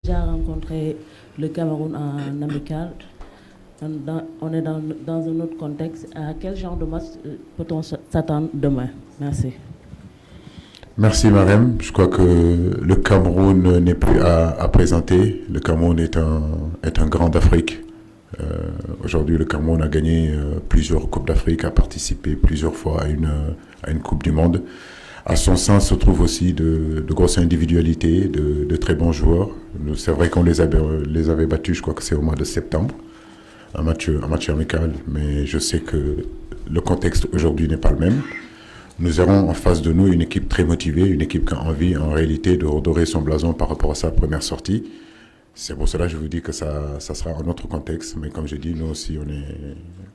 déjà rencontré le Cameroun en amical. On est dans un autre contexte. À quel genre de match peut-on s'attendre demain? Merci. Merci Marem. Je crois que le Cameroun n'est plus à présenter. Le Cameroun est un grand d'Afrique. Aujourd'hui, le Cameroun a gagné plusieurs Coupes d'Afrique, a participé plusieurs fois à une Coupe du Monde. À son sein se trouvent aussi de grosses individualités, de très bons joueurs. C'est vrai qu'on les avait battus, je crois que c'est au mois de septembre, un match amical, mais je sais que le contexte aujourd'hui n'est pas le même. Nous aurons en face de nous une équipe très motivée, une équipe qui a envie en réalité de redorer son blason par rapport à sa première sortie. C'est pour cela que je vous dis que ça sera un autre contexte, mais comme je dis, nous aussi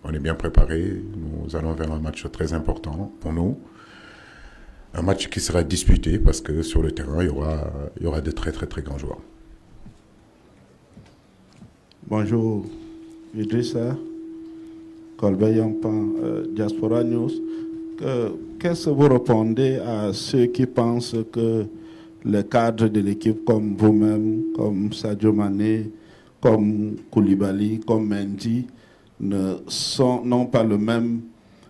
on est bien préparés. Nous allons vers un match très important pour nous. Un match qui sera disputé parce que sur le terrain, il y aura de très très très grands joueurs. Bonjour, Idrissa, Colbert Yampan, Diaspora News. Qu'est-ce que vous répondez à ceux qui pensent que les cadres de l'équipe comme vous-même, comme Sadio Mané, comme Koulibaly, comme Mendy, n'ont pas le même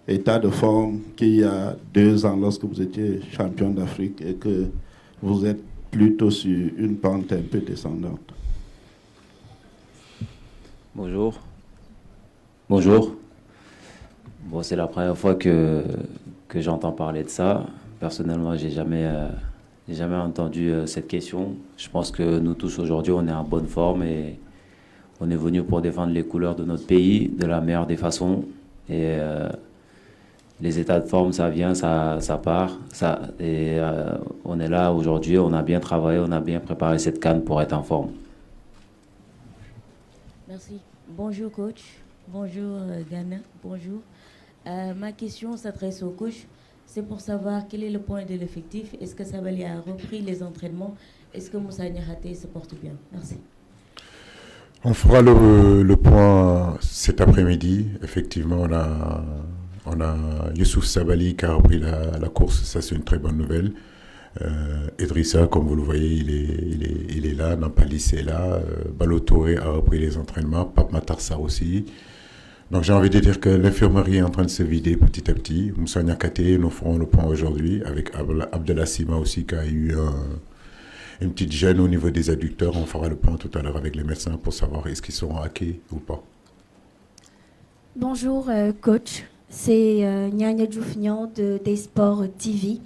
état de forme qu'il y a 2 ans lorsque vous étiez champion d'Afrique et que vous êtes plutôt sur une pente un peu descendante? Bonjour. Bonjour. Bon, c'est la première fois que j'entends parler de ça. Personnellement, j'ai jamais entendu cette question. Je pense que nous tous aujourd'hui, on est en bonne forme et on est venu pour défendre les couleurs de notre pays de la meilleure des façons. Et les états de forme, ça vient, ça part. On est là aujourd'hui, on a bien travaillé, on a bien préparé cette CAN pour être en forme. Merci. Bonjour coach, bonjour Ghana, bonjour. Ma question s'adresse au coach. C'est pour savoir quel est le point de l'effectif. Est-ce que Sabaly a repris les entraînements? Est-ce que Moussa Niakhaté se porte bien? Merci. On fera le point cet après-midi. Effectivement, on a Youssouf Sabaly qui a repris la course. Ça, c'est une très bonne nouvelle. Idrissa, comme vous le voyez, il est là. Nampalis est là. Ballo Touré a repris les entraînements. Pape Matar Sarr aussi. Donc j'ai envie de dire que l'infirmerie est en train de se vider petit à petit. Moussa Niakhaté, nous ferons le point aujourd'hui avec Abdallah Sima aussi qui a eu une petite gêne au niveau des adducteurs. On fera le point tout à l'heure avec les médecins pour savoir est-ce qu'ils seront hackés ou pas. Bonjour coach, c'est Nyanya Djoufnian de Daysport TV.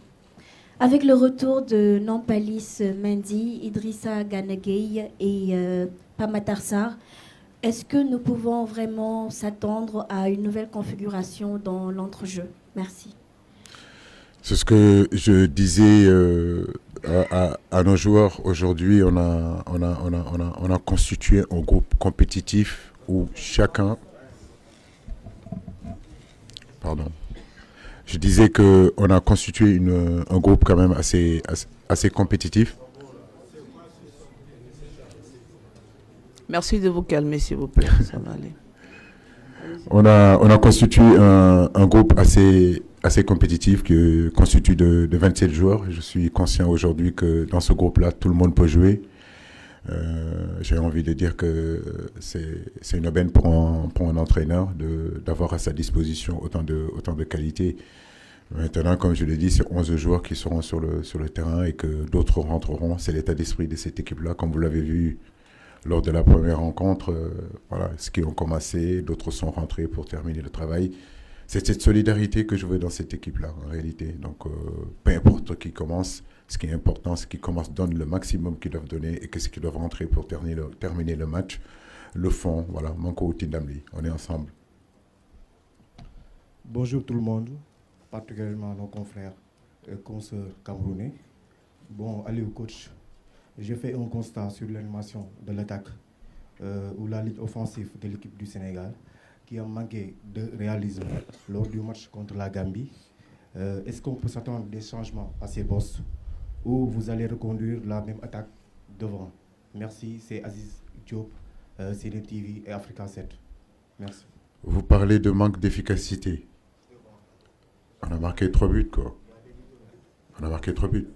Avec le retour de Nampalis Mendy, Idrissa Gana Gueye et Pape Matar Sarr, est-ce que nous pouvons vraiment s'attendre à une nouvelle configuration dans l'entrejeu? Merci. C'est ce que je disais à nos joueurs. Aujourd'hui, on a constitué un groupe compétitif où chacun... Pardon. Je disais qu'on a constitué un groupe quand même assez compétitif. Merci de vous calmer, s'il vous plaît. Ça va aller. On a constitué un groupe assez compétitif qui constitue de 27 joueurs. Je suis conscient aujourd'hui que dans ce groupe-là, tout le monde peut jouer. J'ai envie de dire que c'est une aubaine pour un entraîneur d'avoir à sa disposition autant de qualité. Maintenant, comme je l'ai dit, c'est 11 joueurs qui seront sur le terrain et que d'autres rentreront. C'est l'état d'esprit de cette équipe-là, comme vous l'avez vu lors de la première rencontre. Voilà, ceux qui ont commencé, d'autres sont rentrés pour terminer le travail. C'est cette solidarité que je veux dans cette équipe-là, en réalité. Donc, peu importe qui commence, ce qui est important, c'est qu'ils commencent, donnent le maximum qu'ils doivent donner et que ceux qui doivent rentrer pour terminer le match le font. Voilà, Manko Tindamli, on est ensemble. Bonjour tout le monde, particulièrement nos confrères et consoeurs camerounais. Bon, allez au coach. J'ai fait un constat sur l'animation de l'attaque ou la ligne offensive de l'équipe du Sénégal qui a manqué de réalisme lors du match contre la Gambie. Est-ce qu'on peut s'attendre des changements à ces postes ou vous allez reconduire la même attaque devant? Merci, c'est Aziz Diop, CD TV et Africa 7. Merci. Vous parlez de manque d'efficacité. On a marqué 3 buts, quoi. On a marqué 3 buts.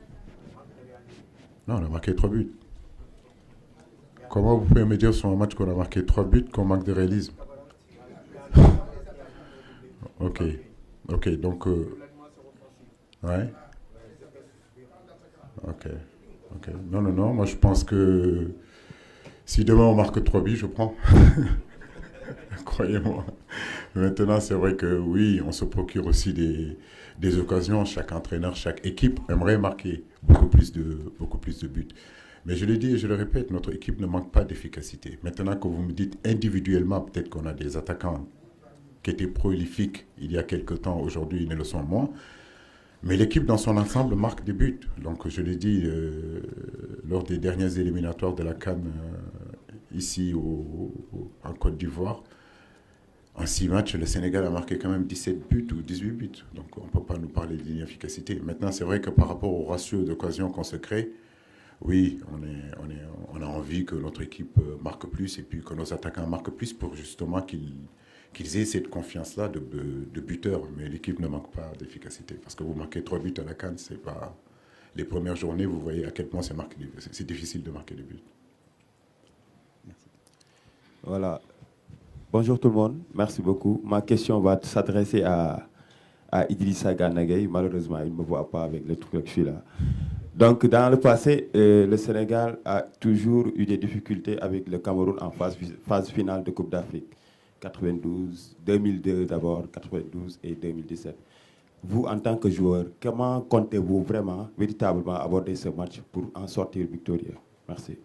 Non, on a marqué 3 buts. Comment vous pouvez me dire sur un match qu'on a marqué 3 buts qu'on manque de réalisme? Ok, donc... ouais. Ok. Non, moi je pense que si demain on marque 3 buts, je prends. Croyez-moi. Maintenant, c'est vrai que oui, on se procure aussi des occasions. Chaque entraîneur, chaque équipe aimerait marquer beaucoup plus de buts. Mais je le dis et je le répète, notre équipe ne manque pas d'efficacité. Maintenant que vous me dites individuellement, peut-être qu'on a des attaquants qui étaient prolifiques il y a quelque temps, aujourd'hui ils ne le sont moins. Mais l'équipe dans son ensemble marque des buts. Donc je l'ai dit lors des dernières éliminatoires de la CAN ici en Côte d'Ivoire, en 6 matchs, le Sénégal a marqué quand même 17 buts ou 18 buts. Donc on ne peut pas nous parler d'inefficacité. Maintenant, c'est vrai que par rapport au ratio d'occasions qu'on se crée, oui, on a envie que notre équipe marque plus et puis que nos attaquants marquent plus pour justement qu'ils aient cette confiance-là de buteur. Mais l'équipe ne manque pas d'efficacité. Parce que vous marquez 3 buts à la CAN, c'est pas... Les premières journées, vous voyez à quel point c'est difficile de marquer des buts. Merci. Voilà. Bonjour tout le monde, merci beaucoup. Ma question va s'adresser à Idrissa Gana Gueye. Malheureusement, il ne me voit pas avec le truc que je suis là. Donc, dans le passé, le Sénégal a toujours eu des difficultés avec le Cameroun en phase finale de Coupe d'Afrique. 92, 2002 d'abord, 92 et 2017. Vous, en tant que joueur, comment comptez-vous vraiment, véritablement aborder ce match pour en sortir victorieux? Merci.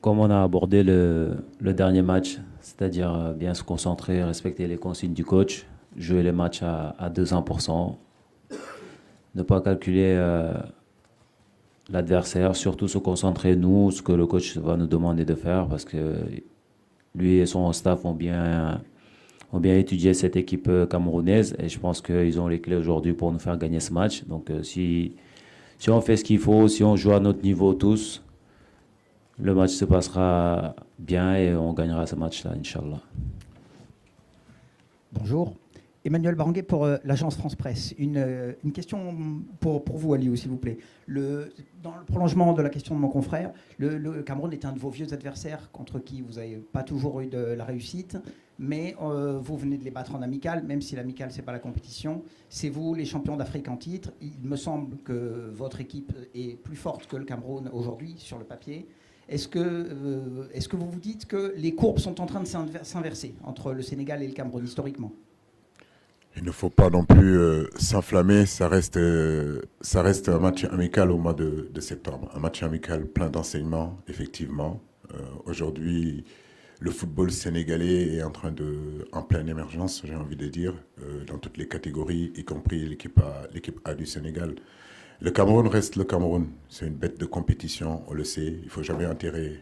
Comme on a abordé le dernier match, c'est-à-dire bien se concentrer, respecter les consignes du coach, jouer les matchs à 200%, ne pas calculer l'adversaire, surtout se concentrer, nous, ce que le coach va nous demander de faire, parce que lui et son staff ont bien étudié cette équipe camerounaise, et je pense qu'ils ont les clés aujourd'hui pour nous faire gagner ce match. Donc si on fait ce qu'il faut, si on joue à notre niveau tous, le match se passera bien et on gagnera ce match-là, Inch'Allah. Bonjour. Emmanuel Baranguet pour l'agence France Presse. Une question pour vous, Aliou, s'il vous plaît. Dans le prolongement de la question de mon confrère, le Cameroun est un de vos vieux adversaires contre qui vous n'avez pas toujours eu de la réussite, mais vous venez de les battre en amical, même si l'amical, ce n'est pas la compétition. C'est vous, les champions d'Afrique en titre. Il me semble que votre équipe est plus forte que le Cameroun aujourd'hui, sur le papier. Est-ce que vous vous dites que les courbes sont en train de s'inverser entre le Sénégal et le Cameroun, historiquement? Il ne faut pas non plus s'enflammer, ça reste un match amical au mois de septembre. Un match amical plein d'enseignements, effectivement. Aujourd'hui, le football sénégalais est en pleine émergence, j'ai envie de dire, dans toutes les catégories, y compris l'équipe A du Sénégal. Le Cameroun reste le Cameroun, c'est une bête de compétition, on le sait. Il ne faut jamais enterrer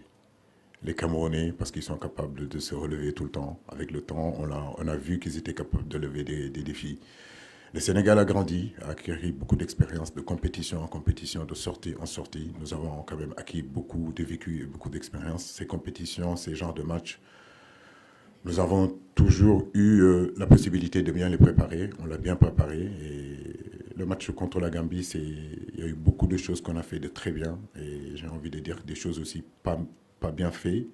les Camerounais parce qu'ils sont capables de se relever tout le temps. Avec le temps, on a vu qu'ils étaient capables de lever des défis. Le Sénégal a grandi, a acquis beaucoup d'expérience, de compétition en compétition, de sortie en sortie. Nous avons quand même acquis beaucoup de vécu et beaucoup d'expérience. Ces compétitions, ces genres de matchs, nous avons toujours eu la possibilité de bien les préparer. On l'a bien préparé. Et le match contre la Gambie, il y a eu beaucoup de choses qu'on a fait de très bien. Et j'ai envie de dire des choses aussi pas bien faites.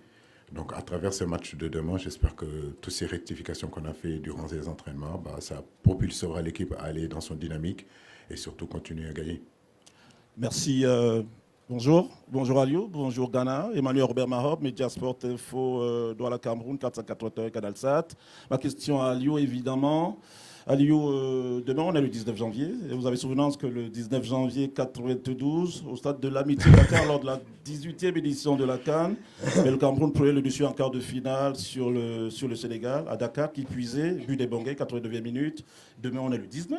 Donc à travers ce match de demain, j'espère que toutes ces rectifications qu'on a fait durant ces entraînements, ça propulsera l'équipe à aller dans son dynamique et surtout continuer à gagner. Merci. Bonjour Aliou, bonjour Ghana, Emmanuel Robert Marob, Mediasport Info, Douala Cameroun, 481 Canal Sat. Ma question à Aliou, évidemment. Aliou, demain on est le 19 janvier, et vous avez souvenance que le 19 janvier 92, au stade de l'Amitié Dakar, lors de la 18e édition de la CAN, le Cameroun prenait le dessus en quart de finale sur le Sénégal, à Dakar, qui puisait, but des Bangais, 89e minute. Demain on est le 19,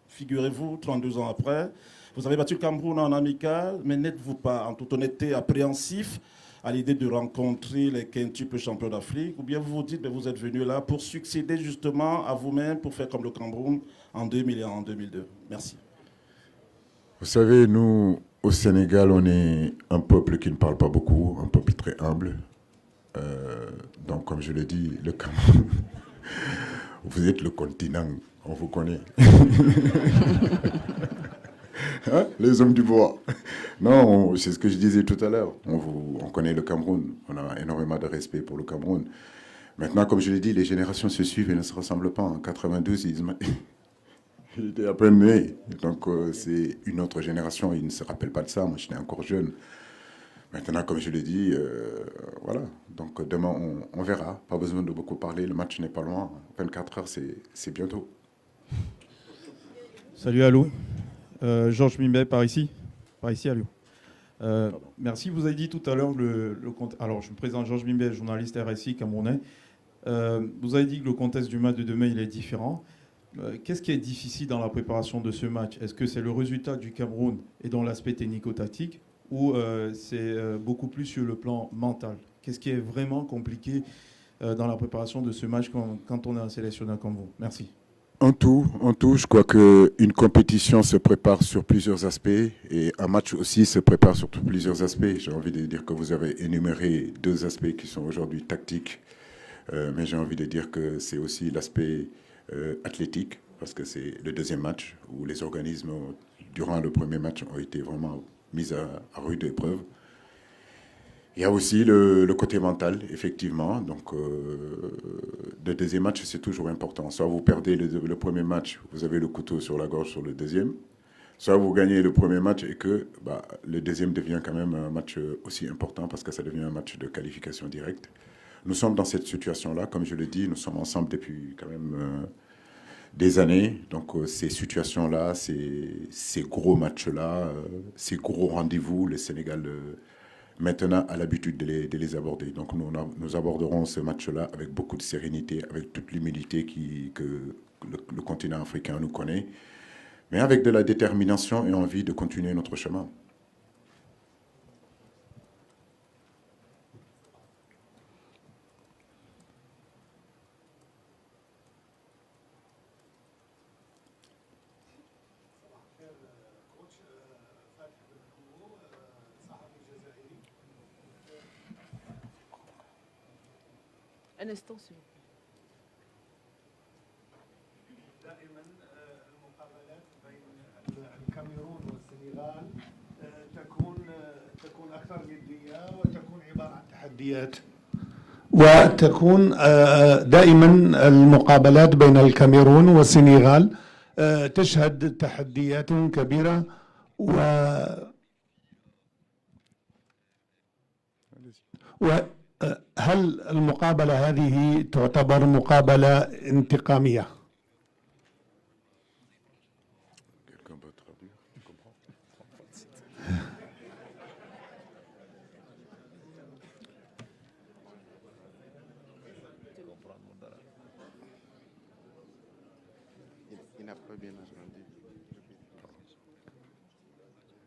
figurez-vous, 32 ans après. Vous avez battu le Cameroun en amical, mais n'êtes-vous pas, en toute honnêteté, appréhensif à l'idée de rencontrer les quintuples champions d'Afrique? Ou bien vous vous dites que vous êtes venu là pour succéder justement à vous-même, pour faire comme le Cameroun en 2000 et en 2002? Merci. Vous savez, nous, au Sénégal, on est un peuple qui ne parle pas beaucoup, un peuple très humble. Donc, comme je l'ai dit, le Cameroun, vous êtes le continent, on vous connaît. Hein, les hommes du bois. Non, c'est ce que je disais tout à l'heure. On connaît le Cameroun. On a énormément de respect pour le Cameroun. Maintenant, comme je l'ai dit, les générations se suivent et ne se ressemblent pas. En 92, il était à peine né. Donc, c'est une autre génération. Il ne se rappelle pas de ça. Moi, j'étais encore jeune. Maintenant, comme je l'ai dit, voilà. Donc, demain, on verra. Pas besoin de beaucoup parler. Le match n'est pas loin. 24 heures, c'est bientôt. Salut, allô. Georges Mimbet, par ici, allô. Merci. Vous avez dit tout à l'heure alors, je me présente Georges Mimbet, journaliste RSI camerounais. Vous avez dit que le contexte du match de demain, il est différent. Qu'est-ce qui est difficile dans la préparation de ce match? Est-ce que c'est le résultat du Cameroun et dans l'aspect technico-tactique ou c'est beaucoup plus sur le plan mental? Qu'est-ce qui est vraiment compliqué dans la préparation de ce match quand on est un sélectionneur comme vous? Merci. En tout, je crois qu'une compétition se prépare sur plusieurs aspects et un match aussi se prépare sur plusieurs aspects. J'ai envie de dire que vous avez énuméré deux aspects qui sont aujourd'hui tactiques, mais j'ai envie de dire que c'est aussi l'aspect athlétique, parce que c'est le deuxième match où les organismes, durant le premier match, ont été vraiment mis à rude épreuve. Il y a aussi le côté mental, effectivement. Donc, le deuxième match, c'est toujours important. Soit vous perdez le premier match, vous avez le couteau sur la gorge sur le deuxième. Soit vous gagnez le premier match et que le deuxième devient quand même un match aussi important parce que ça devient un match de qualification directe. Nous sommes dans cette situation-là. Comme je le dis, nous sommes ensemble depuis quand même des années. Donc, ces situations-là, ces gros matchs-là, ces gros rendez-vous, le Sénégal... maintenant a l'habitude de les aborder. Donc nous aborderons ce match-là avec beaucoup de sérénité, avec toute l'humilité que le continent africain nous connaît, mais avec de la détermination et envie de continuer notre chemin. Un instant, s'il vous plaît. دائما المقابلات بين الكاميرون والسنغال تكون اكثر جديه وتكون عباره عن تحديات وتكون دائما المقابلات بين الكاميرون والسنغال تشهد تحديات كبيره هل المقابلة هذه تعتبر مقابلة انتقامية؟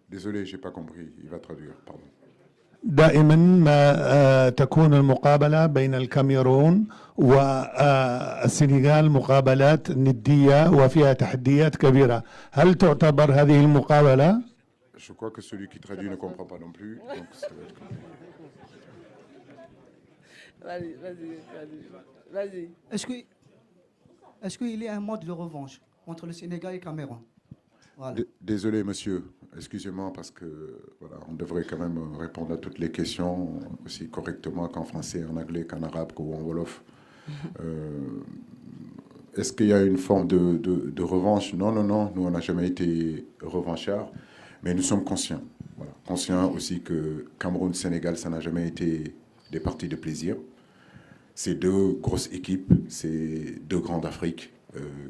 Désolé, j'ai pas compris. Il va traduire, pardon. دائما ما تكون المقابلة بين الكاميرون والسنغال مقابلات ندية وفيها تحديات كبيرة. هل تعتبر هذه المقابلة؟ Je crois que celui qui traduit ne comprend pas non plus. Donc ça va être compliqué. Vas-y. Est-ce qu'il y a un mode de revanche entre le Sénégal et le Cameroun? Voilà. Désolé, monsieur. Excusez-moi parce que voilà, on devrait quand même répondre à toutes les questions aussi correctement qu'en français, en anglais, qu'en arabe, qu'en wolof. Est-ce qu'il y a une forme de revanche? Non. Nous, on n'a jamais été revanchards, mais nous sommes conscients. Voilà. Conscients aussi que Cameroun-Sénégal, ça n'a jamais été des parties de plaisir. C'est deux grosses équipes, c'est deux grands d'Afrique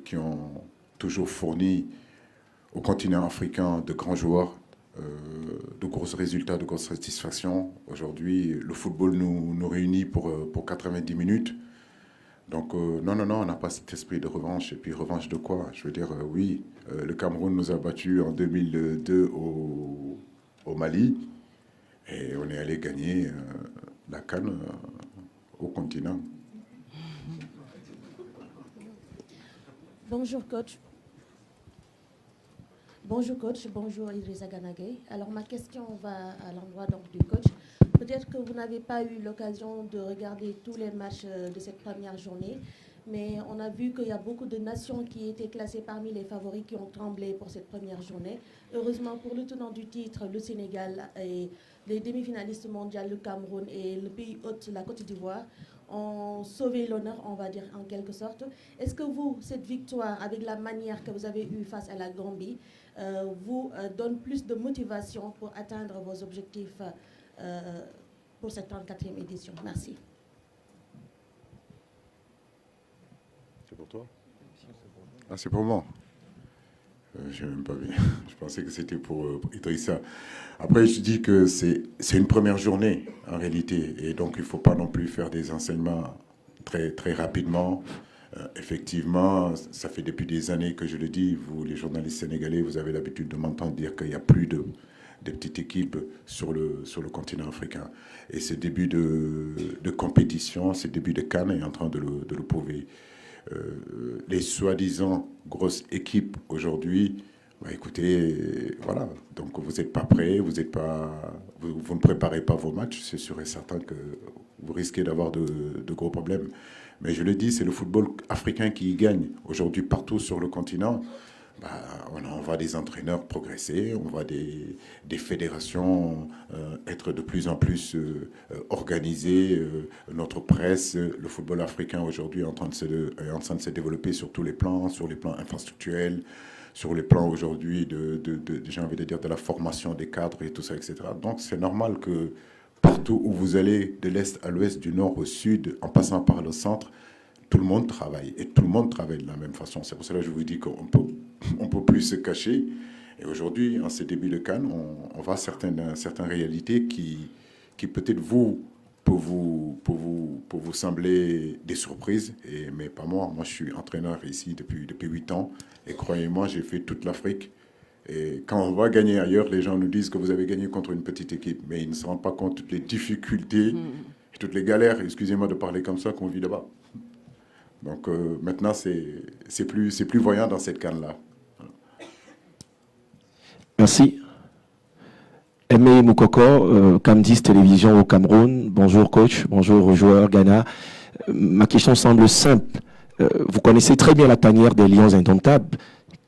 qui ont toujours fourni au continent africain de grands joueurs, de gros résultats, de grosses satisfactions. Aujourd'hui, le football nous réunit pour 90 minutes. Donc, non, on n'a pas cet esprit de revanche. Et puis, revanche de quoi? Je veux dire, oui, le Cameroun nous a battus en 2002 au Mali. Et on est allé gagner la CAN au continent. Bonjour, coach. Bonjour Idrissa Gana Gueye. Alors ma question va à l'endroit du coach. Peut-être que vous n'avez pas eu l'occasion de regarder tous les matchs de cette première journée, mais on a vu qu'il y a beaucoup de nations qui étaient classées parmi les favoris qui ont tremblé pour cette première journée. Heureusement pour le tenant du titre, le Sénégal, et les demi-finalistes mondiaux, le Cameroun et le pays hôte, la Côte d'Ivoire, ont sauvé l'honneur, on va dire en quelque sorte. Est-ce que vous, cette victoire, avec la manière que vous avez eue face à la Gambie, vous donne plus de motivation pour atteindre vos objectifs pour cette 34e édition? Merci. C'est pour toi? Ah, c'est pour moi. Je n'ai même pas vu. Je pensais que c'était pour Idrissa. Après, je dis que c'est une première journée, en réalité. Et donc, il ne faut pas non plus faire des enseignements très, très rapidement. Effectivement, ça fait depuis des années que je le dis. Vous, les journalistes sénégalais, vous avez l'habitude de m'entendre dire qu'il n'y a plus de petites équipes sur le continent africain. Et ce début de compétition, ce début de CAN est en train de le prouver. Les soi-disant grosses équipes aujourd'hui, bah écoutez, voilà, donc vous n'êtes pas prêts, vous ne préparez pas vos matchs, c'est sûr et certain que vous risquez d'avoir de gros problèmes. Mais je le dis, c'est le football africain qui y gagne. Aujourd'hui, partout sur le continent, bah, on voit des entraîneurs progresser, on voit des fédérations être de plus en plus organisées. Notre presse, le football africain aujourd'hui est en train de se développer sur tous les plans infrastructurels, sur les plans aujourd'hui j'ai envie de dire, de la formation des cadres et tout ça, etc. Donc c'est normal que partout où vous allez, de l'Est à l'Ouest, du Nord au Sud, en passant par le centre, tout le monde travaille, et tout le monde travaille de la même façon. C'est pour cela que je vous dis qu'on peut plus se cacher. Et aujourd'hui, en ces débuts de CAN, on voit certaines réalités qui peut-être pour vous sembler des surprises, mais pas moi. Moi, je suis entraîneur ici depuis 8 ans, et croyez-moi, j'ai fait toute l'Afrique. Et quand on va gagner ailleurs, les gens nous disent que vous avez gagné contre une petite équipe, mais ils ne se rendent pas compte de toutes les difficultés, et toutes les galères, excusez-moi de parler comme ça, qu'on vit là-bas. Donc maintenant, c'est plus voyant dans cette canne-là. Merci. Aimé Moukoko, Camdis Télévision au Cameroun. Bonjour coach, bonjour aux joueurs Ghana. Ma question semble simple. Vous connaissez très bien la tanière des Lions indomptables.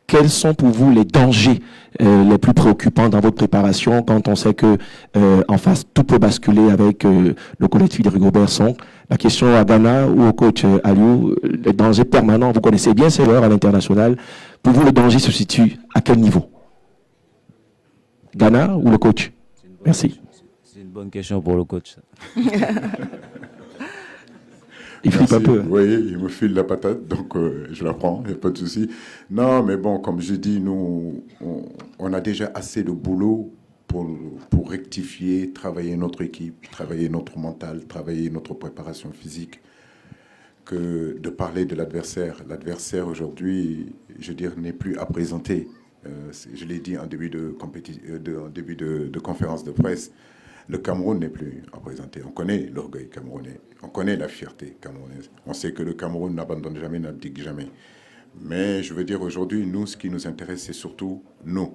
Quels sont pour vous les dangers les plus préoccupants dans votre préparation quand on sait que en face tout peut basculer avec le collectif de Rigobert Song? La question à Ghana ou au coach Aliou, les dangers permanents, vous connaissez bien ces joueurs à l'international. Pour vous, le danger se situe à quel niveau? Ghana ou le coach? Merci. C'est une bonne question pour le coach. Il flippe un peu. Oui, il me file la patate, donc je la prends, il n'y a pas de souci. Non, mais bon, comme je dis, nous, on a déjà assez de boulot pour rectifier, travailler notre équipe, travailler notre mental, travailler notre préparation physique, que de parler de l'adversaire. L'adversaire, aujourd'hui, je veux dire, n'est plus à présenter. Je l'ai dit en début de conférence de presse. Le Cameroun n'est plus à présenter. On connaît l'orgueil camerounais, on connaît la fierté camerounaise. On sait que le Cameroun n'abandonne jamais, n'abdique jamais. Mais je veux dire, aujourd'hui, nous, ce qui nous intéresse, c'est surtout nous.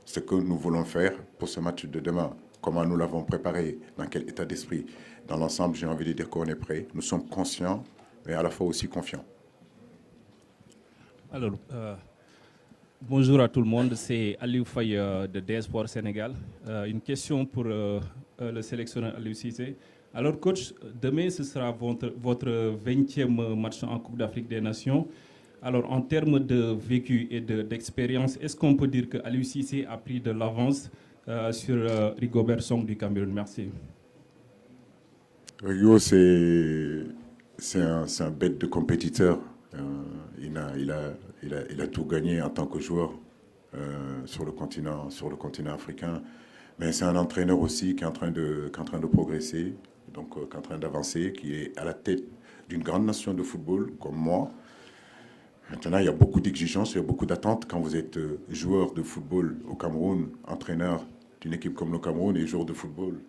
Ce que nous voulons faire pour ce match de demain. Comment nous l'avons préparé, dans quel état d'esprit. Dans l'ensemble, j'ai envie de dire qu'on est prêt. Nous sommes conscients, mais à la fois aussi confiants. Alors, bonjour à tout le monde, c'est Aliou Faye de DS Sport Sénégal. Une question pour le sélectionneur Aliou Cissé. Alors coach, demain ce sera votre 20e match en Coupe d'Afrique des Nations. Alors en termes de vécu et d'expérience, est-ce qu'on peut dire que Aliou Cissé a pris de l'avance sur Rigobert Song du Cameroun? Merci. Rigo, c'est un bête de compétiteur. Il a tout gagné en tant que joueur sur le continent africain. Mais c'est un entraîneur aussi qui est en train de progresser, donc qui est en train d'avancer, qui est à la tête d'une grande nation de football comme moi. Maintenant, il y a beaucoup d'exigences, il y a beaucoup d'attentes quand vous êtes joueur de football au Cameroun, entraîneur d'une équipe comme le Cameroun et joueur de football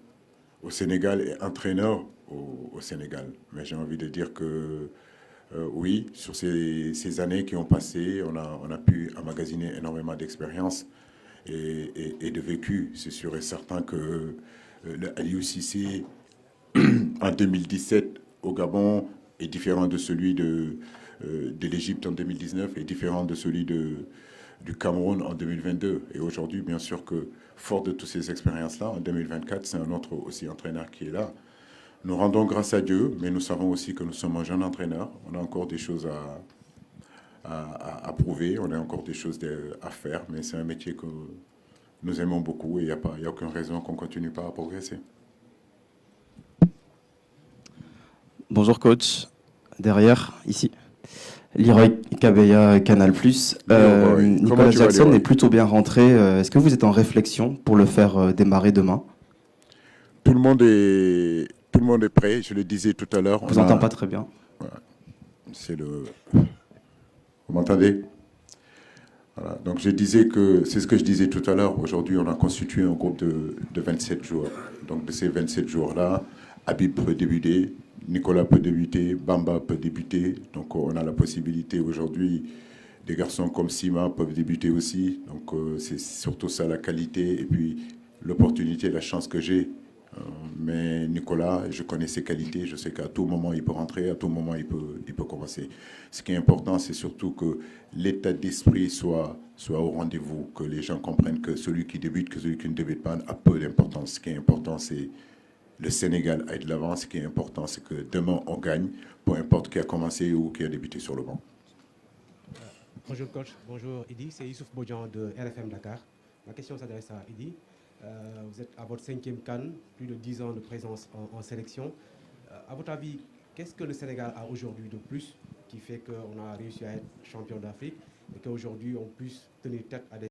au Sénégal et entraîneur au Sénégal. Mais j'ai envie de dire que oui, sur ces années qui ont passé, on a pu emmagasiner énormément d'expérience et de vécu. C'est sûr et certain que le Aliou Cissé, en 2017, au Gabon, est différent de celui de l'Égypte en 2019 est différent de celui du Cameroun en 2022. Et aujourd'hui, bien sûr que, fort de toutes ces expériences-là, en 2024, c'est un autre aussi entraîneur qui est là. Nous rendons grâce à Dieu, mais nous savons aussi que nous sommes un jeune entraîneur. On a encore des choses à prouver, on a encore des choses à faire, mais c'est un métier que nous aimons beaucoup et il n'y a aucune raison qu'on ne continue pas à progresser. Bonjour coach, derrière, ici. Leroy Kabeya, Canal+. Nicolas Jackson est plutôt bien rentré. Est-ce que vous êtes en réflexion pour le faire démarrer demain? Tout le monde est prêt, je le disais tout à l'heure. Je ne vous entends pas très bien. C'est le... Vous m'entendez? Voilà. Donc je disais que, c'est ce que je disais tout à l'heure, aujourd'hui on a constitué un groupe de 27 joueurs. Donc de ces 27 joueurs-là, Habib peut débuter, Nicolas peut débuter, Bamba peut débuter. Donc on a la possibilité aujourd'hui, des garçons comme Sima peuvent débuter aussi. Donc c'est surtout ça la qualité et puis l'opportunité, la chance que j'ai. Mais Nicolas, je connais ses qualités, je sais qu'à tout moment il peut rentrer, à tout moment il peut commencer. Ce qui est important, c'est surtout que l'état d'esprit soit au rendez-vous, que les gens comprennent que celui qui débute, que celui qui ne débute pas a peu d'importance. Ce qui est important, c'est le Sénégal aille de l'avant. Ce qui est important, c'est que demain on gagne, peu importe qui a commencé ou qui a débuté sur le banc. Bonjour coach, bonjour Idi, c'est Youssouf Bodian de RFM Dakar. Ma question s'adresse à Idi. Vous êtes à votre 5e CAN, plus de 10 ans de présence en sélection. À votre avis, qu'est-ce que le Sénégal a aujourd'hui de plus qui fait qu'on a réussi à être champion d'Afrique et qu'aujourd'hui on puisse tenir tête à des